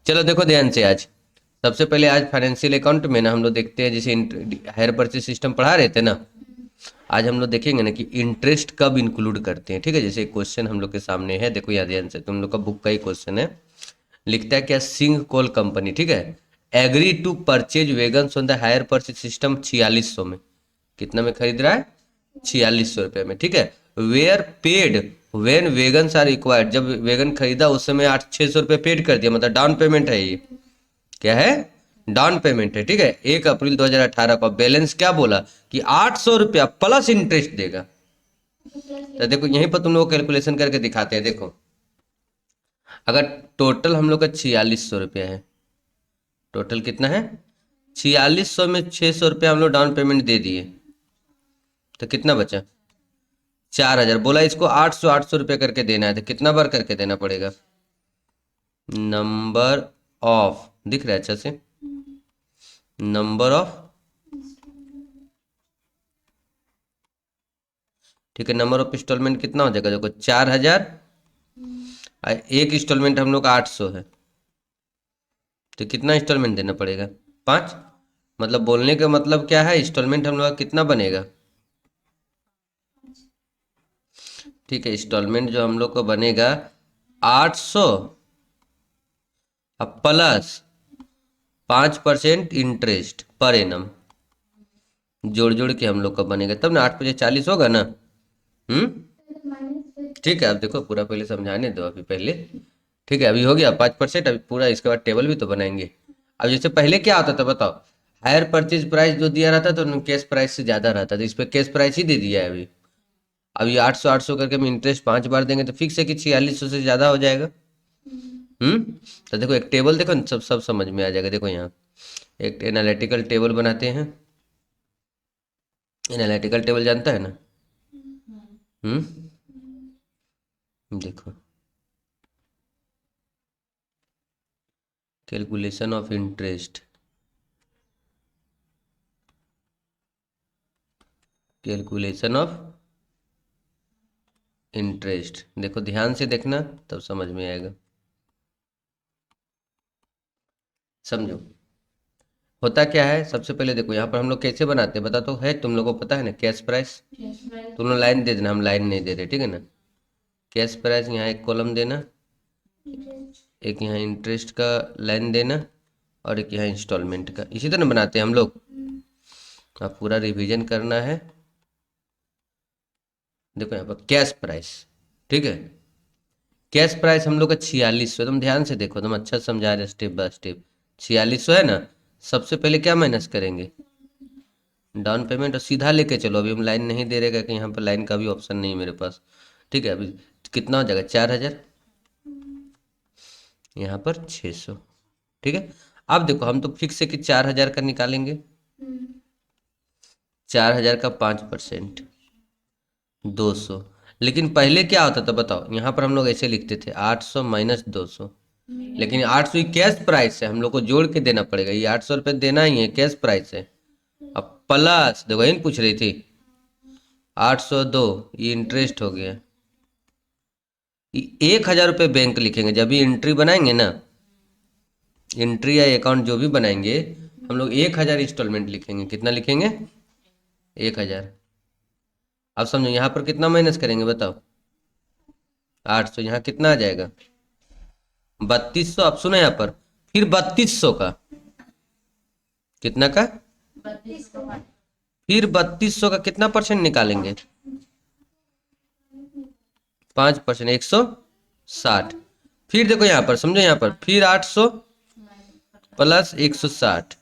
चलो देखो ध्यान से आज, सबसे पहले आज फाइनेंशियल अकाउंट में ना हम लोग देखते हैं, जैसे हायर परचेज सिस्टम पढ़ा रहे थे ना, आज हम लोग देखेंगे ना कि इंटरेस्ट कब इंक्लूड करते हैं। ठीक है, जैसे एक क्वेश्चन हम लोग के सामने है, देखो यहाँ ध्यान से, तुम लोग का बुक का ही क्वेश्चन है। लिखता है क्या, सिंह कोल कंपनी, ठीक है, agree to purchase wagon on the hire purchase system 4600 में। कितना में खरीद रहा है? 4600 रुपये में, ठीक है। Were paid when wagons are required, जब वेगन खरीदा उस समय 600 रुपये पेड कर दिया, मतलब डाउन पेमेंट है ये। क्या है? डाउन पेमेंट है, ठीक है। 1 अप्रैल 2018 का बैलेंस क्या बोला कि 800 रुपया प्लस इंटरेस्ट देगा। तो देखो यहीं पर तुम लोग कैलकुलेशन करके दिखाते हैं। देखो अगर टोटल हम लोग का 4600 रुपया है, टोटल कितना है? 4600 में 600 रुपया हम लोग डाउन पेमेंट दे दिए, तो कितना बचा? 4000। बोला इसको 800 करके देना है, तो कितना बार करके देना पड़ेगा? नंबर ऑफ, दिख रहा है अच्छा से? नंबर ऑफ, ठीक है, नंबर ऑफ इंस्टॉलमेंट कितना हो जाएगा? देखो 4000, एक इंस्टॉलमेंट हम लोग का 800 है, तो कितना इंस्टॉलमेंट देना पड़ेगा? 5। मतलब बोलने का मतलब क्या है, इंस्टॉलमेंट हम लोग का कितना बनेगा? ठीक है, इंस्टॉलमेंट जो हम लोग को बनेगा 800 प्लस 5% इंटरेस्ट पर एनम, जोड़ जोड़ के हम लोग का बनेगा, तब ना 8×5 = 40 होगा ना। ठीक है, अब देखो पूरा पहले समझाने दो अभी पहले। ठीक है, अभी हो गया 5%, अभी पूरा इसके बाद टेबल भी तो बनाएंगे। अब जैसे पहले क्या होता था बताओ, हायर परचेज प्राइस जो दिया रहता तो कैश प्राइस से ज़्यादा रहता था, इस पर कैश प्राइस ही दे दिया है अभी। अब ये 800 करके हम इंटरेस्ट 5 बार देंगे तो फिक्स है कि 4600 से ज़्यादा हो जाएगा। तो देखो एक टेबल देखो न, सब सब समझ में आ जाएगा। देखो यहाँ एक एनालिटिकल टेबल बनाते हैं। एनालिटिकल टेबल जानता है ना? देखो, calculation of interest, calculation of interest, देखो ध्यान से देखना तब समझ में आएगा। समझो होता क्या है, सबसे पहले देखो यहाँ पर हम लोग कैसे बनाते हैं बता तो, है तुम लोगों को पता है ना, कैश प्राइस। तुम लोग लाइन दे देना, हम लाइन नहीं दे रहे, ठीक है ना। कैश प्राइस यहाँ एक कॉलम देना, एक यहाँ इंटरेस्ट का लाइन देना, और एक यहाँ इंस्टॉलमेंट का। इसी तरह बनाते हैं हम लोग। अब पूरा रिवीजन करना है। देखो यहाँ पर कैश प्राइस, ठीक है, कैश प्राइस हम लोग का 4600। तुम ध्यान से देखो, तुम अच्छा समझा रहे स्टेप बाय स्टेप। 4600 है ना, सबसे पहले क्या माइनस करेंगे? डाउन पेमेंट, और सीधा लेके चलो। अभी हम लाइन नहीं दे रहे, कि यहाँ पर लाइन का भी ऑप्शन नहीं है मेरे पास। ठीक है, अभी कितना हो जाएगा? 4000, यहाँ पर 600। ठीक है, अब देखो हम तो फिक्स है कि 4000 का निकालेंगे। 4000 का 5% 200। लेकिन पहले क्या होता था बताओ, यहाँ पर हम लोग ऐसे लिखते थे 800 माइनस 200। लेकिन 800 ही कैश प्राइस है, हम लोग को जोड़ के देना पड़ेगा, ये 800 रुपये देना ही है, कैश प्राइस है। अब प्लस देखो इन पूछ रही थी 802, ये इंटरेस्ट हो गया। 1000 रुपये बैंक लिखेंगे जब भी एंट्री बनाएंगे ना, एंट्री या अकाउंट जो भी बनाएंगे, हम लोग 1000 इंस्टॉलमेंट लिखेंगे। कितना लिखेंगे? 1000। अब समझो यहाँ पर कितना माइनस करेंगे बताओ? 800, यहाँ कितना आ जाएगा? 3200। अब सुनो यहाँ पर, फिर 3200 का, कितना का? फिर 3200 का कितना परसेंट निकालेंगे? 5%, 160। फिर देखो यहाँ पर, समझो यहाँ पर फिर 800 प्लस 160,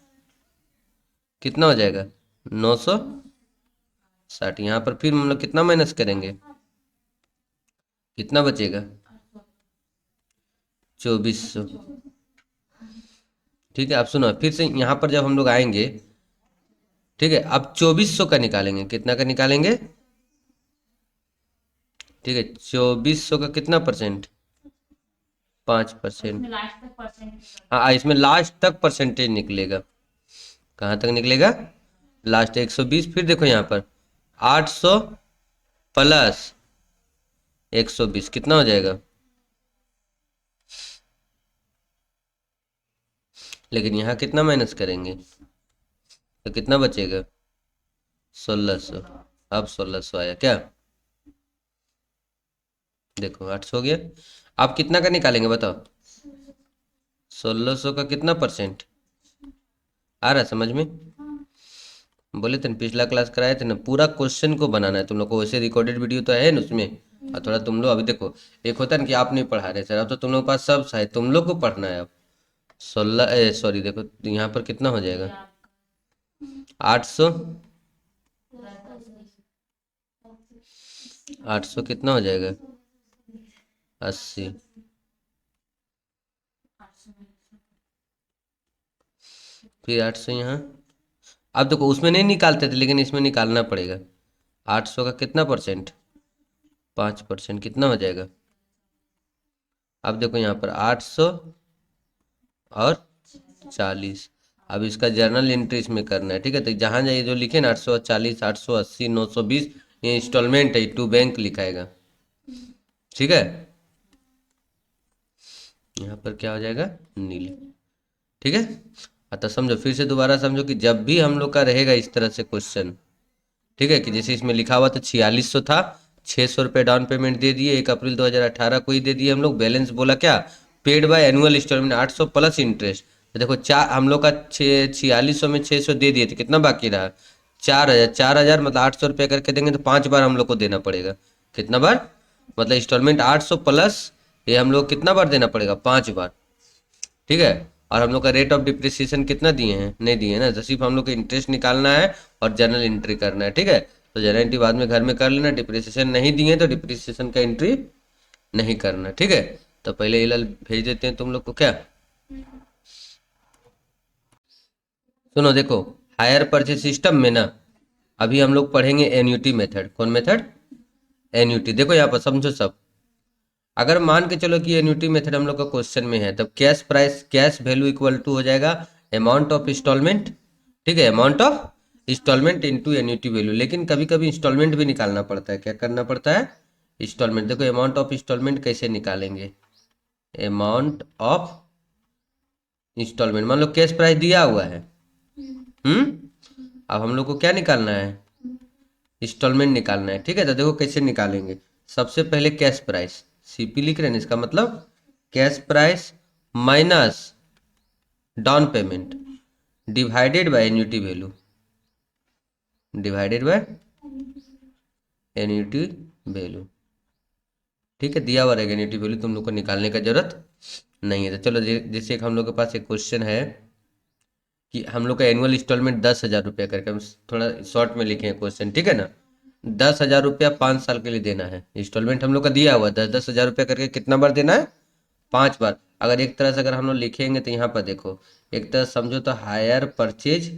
कितना हो जाएगा? 960। यहाँ पर फिर हम लोग कितना माइनस करेंगे? कितना बचेगा? 2400। ठीक है, अब सुनो फिर से यहाँ पर जब हम लोग आएंगे, ठीक है, अब 2400 का निकालेंगे। कितना का निकालेंगे? ठीक है, 2400 का कितना परसेंट? 5%। हाँ, इसमें लास्ट तक परसेंटेज निकलेगा। कहाँ तक निकलेगा? लास्ट 120। फिर देखो यहाँ पर 800 प्लस 120 कितना हो जाएगा? लेकिन यहाँ कितना माइनस करेंगे तो कितना बचेगा 1600। अब 1600 आया क्या, देखो 800 हो गया। आप कितना का निकालेंगे बताओ, 1600 का कितना परसेंट आ रहा है समझ में। बोले थे ना पिछला क्लास कराए थे ना, पूरा क्वेश्चन को बनाना है तुम लोग को, वैसे रिकॉर्डेड वीडियो तो है ना उसमें। और थोड़ा तुम लोग अभी देखो, एक होता है ना कि आप नहीं पढ़ा रहे सर, अब तो तुम लोग के पास सब है, तुम लोग को पढ़ना है अब। 16 सॉरी देखो यहाँ पर कितना हो जाएगा 800, 800 कितना हो जाएगा 80, फिर 800 यहाँ। अब देखो उसमें नहीं निकालते थे लेकिन इसमें निकालना पड़ेगा। 800 का कितना परसेंट 5% कितना हो जाएगा। अब देखो यहाँ पर 800 और 40। अब इसका जर्नल एंट्री इसमें करना है, ठीक है। तो जहाँ जाइए जो लिखे ना 840 880 920, ये इंस्टॉलमेंट है, टू बैंक लिखाएगा, ठीक है। यहाँ पर क्या हो जाएगा नील, ठीक है। तो समझो फिर से दोबारा समझो कि जब भी हम लोग का रहेगा इस तरह से क्वेश्चन, ठीक है, कि जैसे इसमें लिखा हुआ था 4600 था, 600 रुपये डाउन पेमेंट दे दिए 1 अप्रैल 2018 को ही दे दिए हम लोग। बैलेंस बोला क्या, paid by annual instalment 800 plus interest. तो देखो चार हम लोग का 4600 में 600 दे दिए थे, कितना बाकी रहा 4000। 4000 मतलब 800 रुपये करके देंगे तो 5 बार हम लोग को देना पड़ेगा। कितना बार, मतलब इंस्टॉलमेंट 800 प्लस ये हम लोग कितना बार देना पड़ेगा 5 बार, ठीक है। और हम लोग का रेट ऑफ डिप्रिसिएशन कितना दिए हैं, नहीं दिए ना, तो सिर्फ हम लोग को इंटरेस्ट निकालना है और जर्नल एंट्री करना है, ठीक है। तो जर्नल एंट्री बाद में घर में कर लेना, डिप्रिसिएशन नहीं दिए तो डिप्रिसिएशन का एंट्री नहीं करना, ठीक है। तो पहले ये लाल भेज देते हैं तुम लोग को क्या, सुनो देखो, हायर परचेज सिस्टम में ना अभी हम लोग पढ़ेंगे एन्यूटी मेथड। कौन मेथड, एन्यूटी। देखो यहाँ पर समझो सब, अगर मान के चलो कि एन्यूटी मेथड हम लोग का क्वेश्चन में है, तब cash price cash value equal to हो जाएगा अमाउंट ऑफ इंस्टॉलमेंट, ठीक है, amount of instalment into annuity value. लेकिन कभी कभी इंस्टॉलमेंट भी निकालना पड़ता है, क्या करना पड़ता है इंस्टॉलमेंट। देखो अमाउंट ऑफ इंस्टॉलमेंट कैसे निकालेंगे, अमाउंट ऑफ इंस्टॉलमेंट, मान लो कैश प्राइस दिया हुआ है, अब हम लोग को क्या निकालना है इंस्टॉलमेंट निकालना है, ठीक है। तो देखो कैसे निकालेंगे, सबसे पहले कैश प्राइस, सीपी लिख रहे हैं इसका मतलब cash price minus down payment divided by annuity value, divided by annuity value, ठीक है। दिया हुआ रहेगा एन्यूटी वैल्यू, तुम लोग को निकालने का जरूरत नहीं है। तो चलो जैसे एक हम लोग के पास एक क्वेश्चन है कि हम लोग का एनुअल इंस्टॉलमेंट 10,000 रुपया करके, हम थोड़ा शॉर्ट में लिखे हैं क्वेश्चन, ठीक है ना। 10,000 रुपया 5 साल के लिए देना है, इंस्टॉलमेंट हम लोग का दिया हुआ 10,000 रुपया करके कितना बार देना है 5 बार। अगर एक तरह से अगर हम लोग लिखेंगे तो यहाँ पर देखो, एक तरह समझो तो हायर परचेज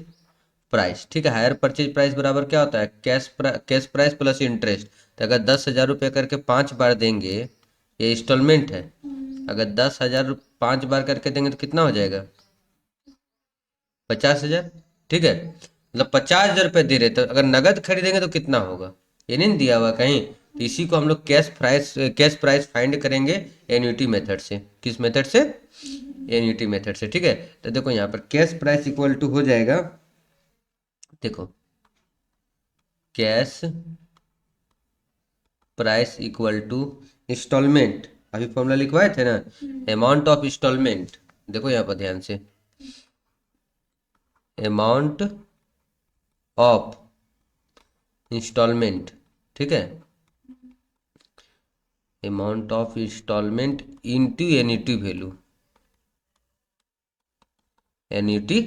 प्राइस, ठीक है। हायर परचेज प्राइस बराबर क्या होता है कैश प्राइस प्लस इंटरेस्ट। तो अगर 10,000 रुपया करके 5 बार देंगे, ये इंस्टॉलमेंट है, अगर 10,000 5 बार करके देंगे तो कितना हो जाएगा 50,000, ठीक है। मतलब 50,000 रुपये दे रहे, तो अगर नगद खरीदेंगे तो कितना होगा, ये नहीं दिया हुआ कहीं। तो इसी को हम लोग कैश प्राइस फाइंड करेंगे एन्यूटी मेथड से। किस मेथड से, एन्यूटी मेथड से, ठीक है। तो देखो यहाँ पर कैश प्राइस इक्वल टू हो जाएगा, देखो cash price equal to instalment, अभी फॉर्मूला लिखवाए थे ना, अमाउंट ऑफ इंस्टॉलमेंट। देखो यहाँ पर ध्यान से, अमाउंट ऑफ इंस्टॉलमेंट, ठीक है, amount of instalment into annuity value, annuity.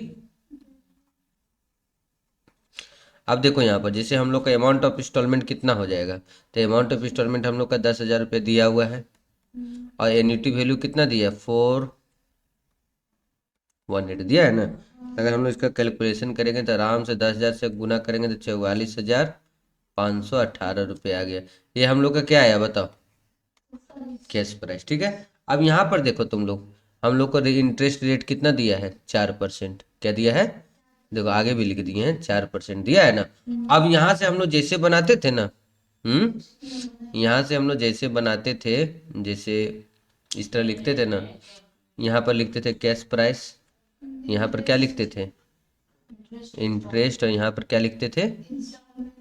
अब देखो यहाँ पर जैसे हम लोग का अमाउंट ऑफ इंस्टॉलमेंट कितना हो जाएगा, तो अमाउंट ऑफ इंस्टॉलमेंट हम लोग का 10,000 रुपये दिया हुआ है, और एन्यूटी वैल्यू कितना दिया 418 दिया है ना। अगर हम लोग इसका कैलकुलेशन करेंगे तो आराम से 10,000 से गुना करेंगे तो 44,518 रुपये आ गया। ये हम लोग का क्या आया बताओ, कैश प्राइस, ठीक है। अब यहाँ पर देखो तुम लोग, हम लोग को इंटरेस्ट रेट कितना दिया है 4%, क्या दिया है, देखो आगे भी लिख दिए हैं 4% दिया है ना। अब यहाँ से हम लोग जैसे बनाते थे ना, यहाँ से हम लोग जैसे बनाते थे, जैसे इस तरह लिखते थे ना, यहाँ पर लिखते थे कैश प्राइस यहाँ पर क्या लिखते थे, इंटरेस्ट, और यहाँ पर क्या लिखते थे,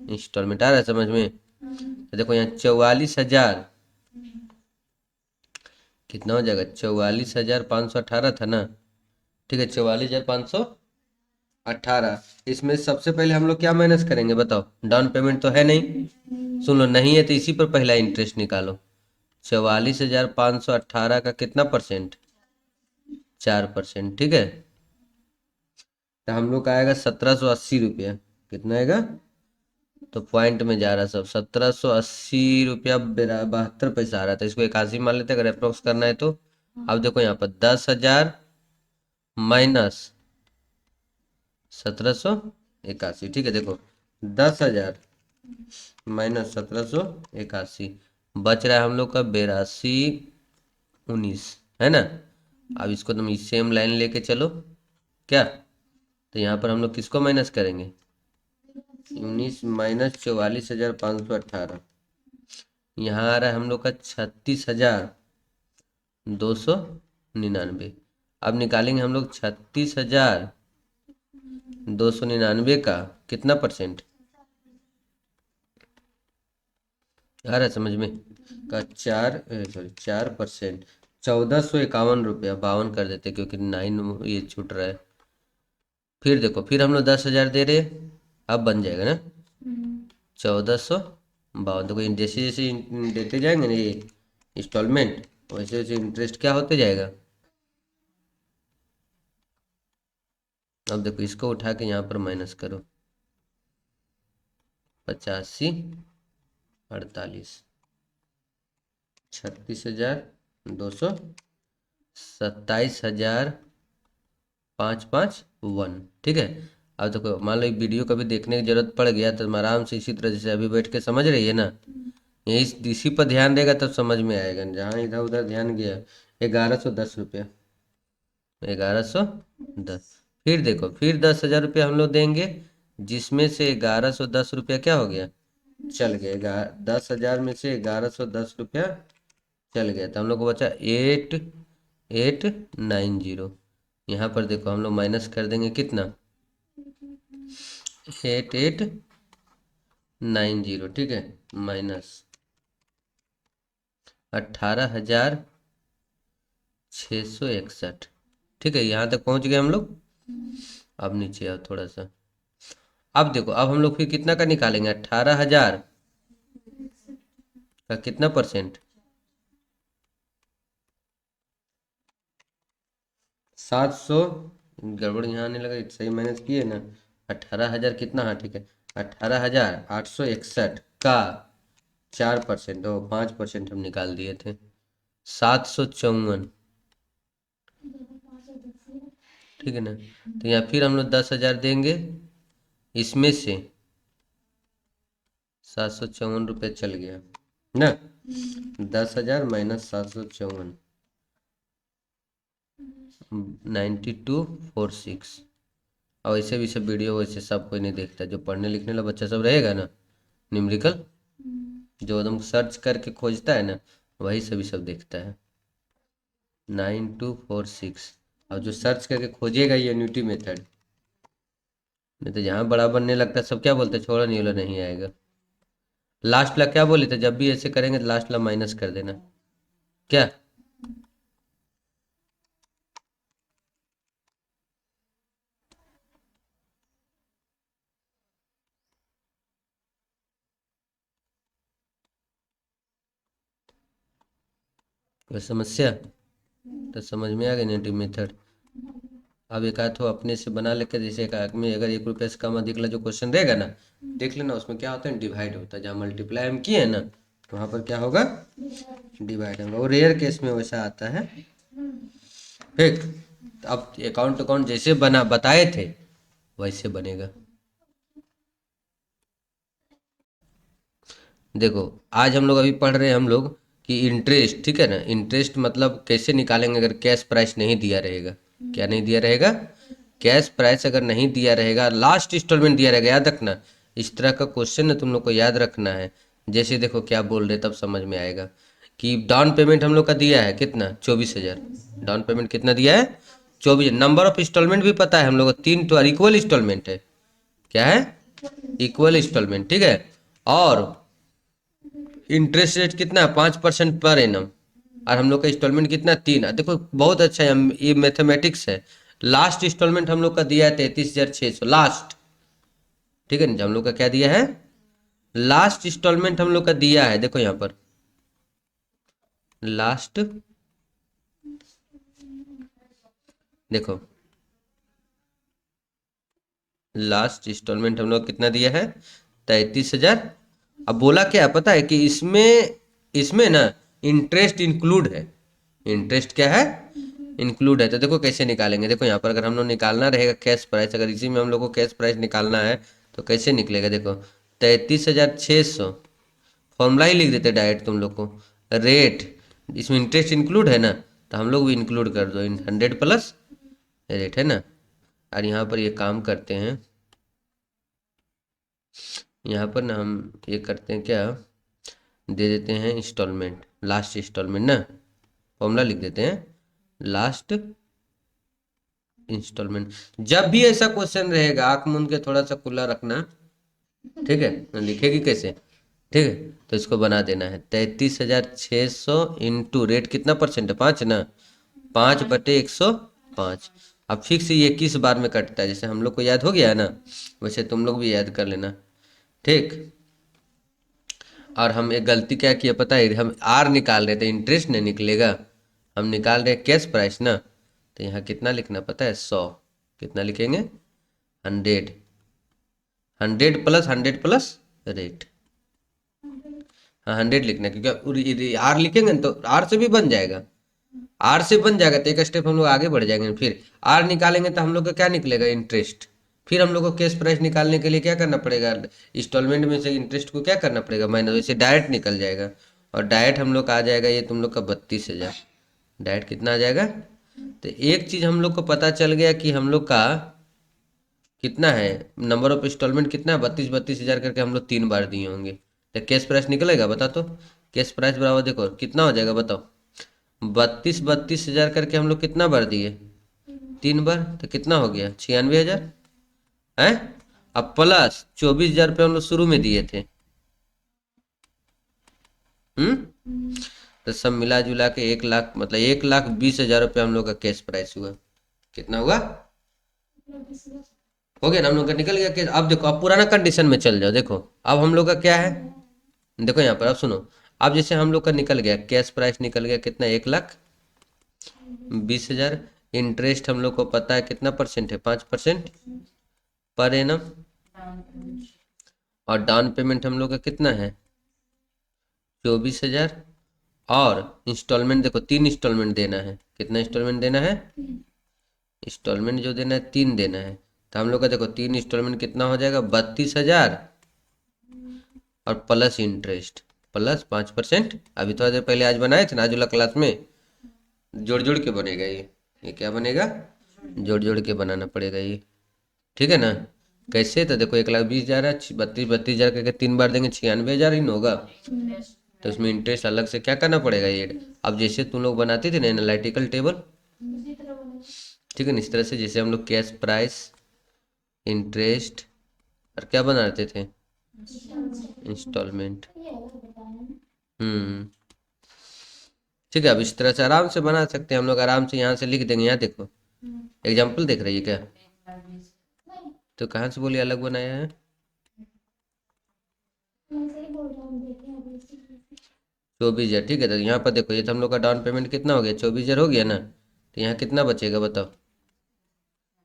इंस्टॉलमेंट। आ रहा है समझ में? तो देखो यहाँ 44,000 कितना हो जाएगा, 44,518 था ना, ठीक है, 44,518। इसमें सबसे पहले हम लोग क्या माइनस करेंगे बताओ, डाउन पेमेंट तो है नहीं, सुन लो, नहीं है तो इसी पर पहला इंटरेस्ट निकालो। 44,518 का कितना परसेंट, 4%, ठीक है। तो हम लोग का आएगा 1,780 रुपया, कितना आएगा, तो पॉइंट में जा रहा सब, 1,780 रुपया 72 पैसा आ रहा था, इसको 81 मान लेते अगर अप्रोक्स करना है तो। अब देखो यहाँ पर 10,000 माइनस 1,781, ठीक है, देखो 10,000 माइनस 1,781, बच रहा है हम लोग का 8219, है ना। अब इसको तुम सेम लाइन लेके चलो, क्या, तो यहाँ पर हम लोग किसको माइनस करेंगे, 19 माइनस 44,518, यहाँ आ रहा है हम लोग का 36,299। अब निकालेंगे हम लोग 36,299 का कितना परसेंट, आ रहा है समझ में, का 4%, 1,451 रुपया, 52 कर देते क्योंकि 9 ये छूट रहा है। फिर देखो, फिर हम लोग 10,000 दे रहे हैं, अब बन जाएगा ना 1,452। देखो जैसे जैसे देते जाएंगे ना ये इंस्टॉलमेंट, वैसे वैसे इंटरेस्ट क्या होते जाएगा। अब देखो इसको उठा के यहाँ पर माइनस करो, 85, 48, 36,200, 27,551, ठीक है। अब देखो मान लो एक वीडियो कभी देखने की जरूरत पड़ गया तो तुम आराम से इसी तरह जैसे अभी बैठ के समझ रही है ना, यही इसी पर ध्यान देगा तब समझ में आएगा, जहाँ इधर उधर ध्यान गया। 1,110 रुपया, 1,110। फिर देखो, फिर 10,000 रुपया हम लोग देंगे, जिसमें से 1,110 रुपया क्या हो गया, चल गया, 10,000 में से 1,110 रुपया चल गया, तो हम लोग को बचा 8,890। यहाँ पर देखो हम लोग माइनस कर देंगे कितना, 8,890, ठीक है, माइनस 18,661, ठीक है, यहाँ तक पहुँच गए हम लोग। अब नीचे आओ थोड़ा सा, अब देखो, अब हम लोग फिर कितना का निकालेंगे, 18,000 का कितना परसेंट, 700, गड़बड़ यहाँ आने लगा, सही माइनस किए ना, 18,000 कितना, हाँ ठीक है, 18,861 का 4%, तो 5% हम निकाल दिए थे, 754, ठीक है ना। तो यहाँ फिर हम लोग 10,000 देंगे, इसमें से 754 रुपये चल गया ना, 10,000 माइनस 754, 9246। और वैसे भी सब वीडियो वैसे सब कोई नहीं देखता, जो पढ़ने लिखने वाला बच्चा सब रहेगा ना, न्यूमेरिकल जो एकदम सर्च करके खोजता है ना, वही सभी सब देखता है, 9246। और जो सर्च करके खोजेगा ये यूनिटी मेथड, नहीं तो जहाँ बड़ा बनने लगता है सब क्या बोलते हैं, छोड़ा नहीं वाला नहीं आएगा। लास्ट ला क्या बोले थे, जब भी ऐसे करेंगे तो लास्ट ला माइनस कर देना, क्या, कोई समस्या, तो समझ में आ गई यूनिटी मेथड। अब एक आध अपने से बना लेकर, जैसे एक आध में अगर 1 रुपये से कम अधिक ला जो क्वेश्चन रहेगा ना, देख लेना, उसमें क्या होता है, डिवाइड होता है, जहाँ मल्टीप्लाई हम किए हैं ना, तो वहाँ पर क्या होगा, डिवाइड होगा, और रेयर केस में वैसा आता है। ठीक, अब अकाउंट अकाउंट जैसे बना बताए थे वैसे बनेगा। देखो आज हम लोग अभी पढ़ रहे हैं हम लोग कि इंटरेस्ट, ठीक है ना, इंटरेस्ट मतलब कैसे निकालेंगे अगर कैश प्राइस नहीं दिया रहेगा, क्या नहीं दिया रहेगा, कैश प्राइस अगर नहीं दिया रहेगा, लास्ट इंस्टॉलमेंट दिया रहेगा, याद रखना, इस तरह का क्वेश्चन ना तुम लोग को याद रखना है। जैसे देखो क्या बोल रहे तब समझ में आएगा कि डाउन पेमेंट हम लोग का दिया है कितना, 24,000, डाउन पेमेंट कितना दिया है, 24 नंबर ऑफ इंस्टॉलमेंट भी पता है हम लोग को, 3 तो इक्वल इंस्टॉलमेंट है। क्या है? इक्वल इंस्टॉलमेंट, ठीक है। और इंटरेस्ट रेट कितना है? 5% पर एनम। और हम लोग का इंस्टॉलमेंट कितना? 3 है। देखो बहुत अच्छा है, ये मैथमेटिक्स है। लास्ट इंस्टॉलमेंट हम लोग का दिया है 33,600 लास्ट, ठीक है ना। हम लोग का क्या दिया है? लास्ट इंस्टॉलमेंट हम लोग का दिया है, देखो यहाँ पर लास्ट, देखो लास्ट इंस्टॉलमेंट हम लोग कितना दिया है? 33,000। अब बोला क्या है पता है कि इसमें इसमें ना इंटरेस्ट इंक्लूड है। इंटरेस्ट क्या है? इंक्लूड है। तो देखो कैसे निकालेंगे, देखो यहाँ पर अगर हम लोग निकालना रहेगा कैश प्राइस, अगर इसी में हम लोग को कैश प्राइस निकालना है तो कैसे निकलेगा? देखो 33,600, फॉर्मूला ही लिख देते डायरेक्ट तुम लोग को। रेट, इसमें इंटरेस्ट इंक्लूड है ना, तो हम लोग भी इंक्लूड कर दो, 100 प्लस रेट है ना। और यहाँ पर ये काम करते हैं, यहाँ पर ना हम ये करते हैं क्या, दे देते हैं इंस्टॉलमेंट, लास्ट इंस्टॉलमेंट ना, फॉर्मूला लिख देते हैं लास्ट इंस्टॉलमेंट। जब भी ऐसा क्वेश्चन रहेगा आंख मूंद के थोड़ा सा खुला रखना, ठीक है। लिखेगी कैसे? ठीक है, तो इसको बना देना है 33,600 इंटू रेट कितना परसेंट है? 5 ना, 5/105। अब फिक्स ये किस बार में कटता है, जैसे हम लोग को याद हो गया है ना, वैसे तुम लोग भी याद कर लेना, ठीक। और हम एक गलती क्या किया पता है, हम आर निकाल रहे थे, इंटरेस्ट नहीं निकलेगा, हम निकाल रहे हैं कैश प्राइस ना। तो यहाँ कितना लिखना पता है? 100। कितना लिखेंगे? 100, 100 प्लस 100 प्लस रेट। हाँ 100 लिखना, क्योंकि आर लिखेंगे ना तो आर से भी बन जाएगा, आर से बन जाएगा तो एक स्टेप हम लोग आगे बढ़ जाएंगे। फिर आर निकालेंगे तो हम लोग का क्या निकलेगा? इंटरेस्ट। फिर हम लोग को कैश प्राइस निकालने के लिए क्या करना पड़ेगा? इंस्टॉलमेंट में से इंटरेस्ट को क्या करना पड़ेगा? माइनस, वैसे डायरेक्ट निकल जाएगा। और डायरेक्ट हम लोग का आ जाएगा ये तुम लोग का 32,000। डायरेक्ट कितना आ जाएगा? तो एक चीज हम लोग को पता चल गया कि हम लोग का कितना है, नंबर ऑफ इंस्टॉलमेंट कितना है? 32,000 करके हम लोग 3 बार दिए होंगे, तो कैश प्राइस निकलेगा? बता तो। कैश प्राइस बराबर देखो कितना हो जाएगा बताओ, 32,000 करके हम लोग कितना बार दिए? 3 बार, तो कितना हो गया? 96,000 है। अब प्लस 24,000 रुपये हम लोग शुरू में दिए थे। तो सब मिला जुला के 1 लाख, मतलब 1,20,000 रुपये हम लोग का कैश प्राइस हुआ। कितना हुआ? हो गया ना, हम लोग का निकल गया कैश। अब देखो, अब पुराना कंडीशन में चल जाओ, देखो अब हम लोग का क्या है, देखो यहाँ पर अब सुनो। अब जैसे हम लोग का निकल गया कैश प्राइस, निकल गया कितना? 1,20,000। इंटरेस्ट हम लोग को पता है कितना परसेंट है? 5% पर एनम। और डाउन पेमेंट हम लोग का कितना है? 24,000। और इंस्टॉलमेंट देखो 3 इंस्टॉलमेंट देना है। कितना इंस्टॉलमेंट देना है? इंस्टॉलमेंट जो देना है 3 देना है। तो हम लोग का देखो 3 इंस्टॉलमेंट कितना हो जाएगा? 32,000 और प्लस इंटरेस्ट प्लस 5%। अभी थोड़ा देर पहले आज बनाए थे ना, आज वाला क्लास में जोड़ जोड़ के बनेगा ये क्या बनेगा? जोड़ जोड़ के बनाना पड़ेगा ये, ठीक है ना। कैसे? तो देखो 1,20,000 है, 32,000 करके 3 बार देंगे, 96,000 ही न होगा। तो इसमें इंटरेस्ट अलग से क्या करना पड़ेगा ये। अब जैसे तुम लोग बनाते थे ना एनालिटिकल टेबल, ठीक है ना, इस तरह से जैसे हम लोग कैश प्राइस, इंटरेस्ट और क्या बनाते थे? इंस्टॉलमेंट। हम्म, ठीक है। अब इस तरह से आराम से बना सकते हैं हम लोग, आराम से यहाँ से लिख देंगे। यहाँ देखो एग्जाम्पल देख रही है क्या? तो कहाँ से बोली अलग बनाया है? 24,000, ठीक है। तो यहाँ पर देखो ये तो हम लोग का डाउन पेमेंट कितना हो गया? 24,000 हो गया ना। तो यहाँ कितना बचेगा बताओ?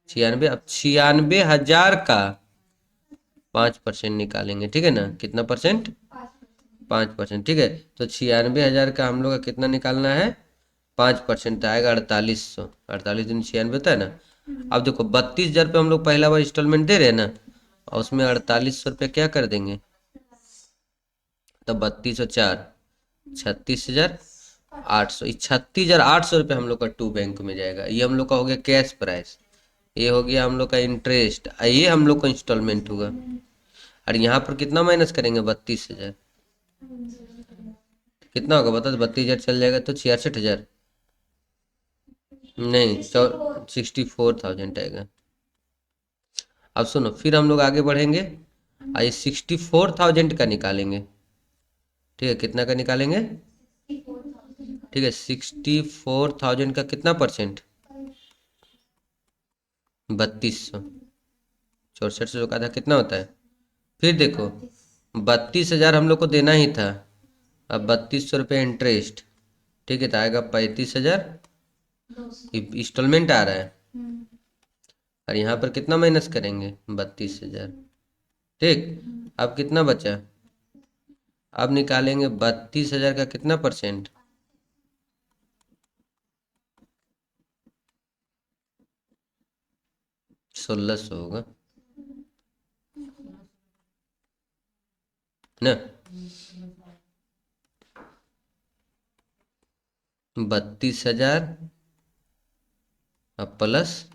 96। अब 96,000 का 5% निकालेंगे, ठीक है ना। कितना परसेंट? 5%, ठीक है। तो 96,000 का हम लोग का कितना निकालना है? 5% आएगा 4,800। 48 दिन 96 होता है ना। अब देखो 32,000 रुपये हम लोग पहला बार इंस्टॉलमेंट दे रहे हैं ना, और उसमें 4,800 रुपये क्या कर देंगे? तो 32,004, 36,800। 36,800 रुपये हम लोग का 2 बैंक में जाएगा। ये हम लोग का हो गया कैश प्राइस, ये हो गया हम लोग का इंटरेस्ट, ये हम लोग का इंस्टॉलमेंट होगा। और यहाँ पर कितना माइनस करेंगे? 32,000। कितना होगा बता? 32,000 चल जाएगा तो 66,000। नहीं, 64,000 आएगा। अब सुनो, फिर हम लोग आगे बढ़ेंगे। आइए 64,000 का निकालेंगे। ठीक है, कितना का निकालेंगे? ठीक है, 64,000 का कितना परसेंट? 3200। 64 से जो का था कितना होता है? फिर देखो, 32,000 हम लोग को देना ही था। अब 3200 रुपये इंटरेस्ट। ठीक है, तो आएगा 35,000 इंस्टॉलमेंट आ रहा है। और यहाँ पर कितना माइनस करेंगे? 32,000। ठीक, अब कितना बचा? अब निकालेंगे 32,000 का कितना परसेंट? 1600 होगा ना। 32,000 अब प्लस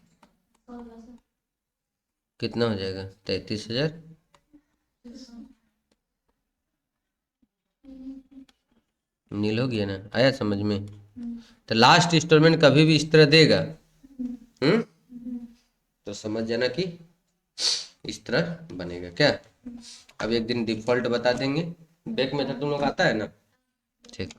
कितना हो जाएगा? 33,000। नील हो गया ना? आया समझ में? तो लास्ट इंस्टॉलमेंट कभी भी इस तरह देगा। हम्म, तो समझ जाना कि इस तरह बनेगा क्या। अब एक दिन डिफॉल्ट बता देंगे। बैक मेथड तुम लोग आता है ना? ठीक।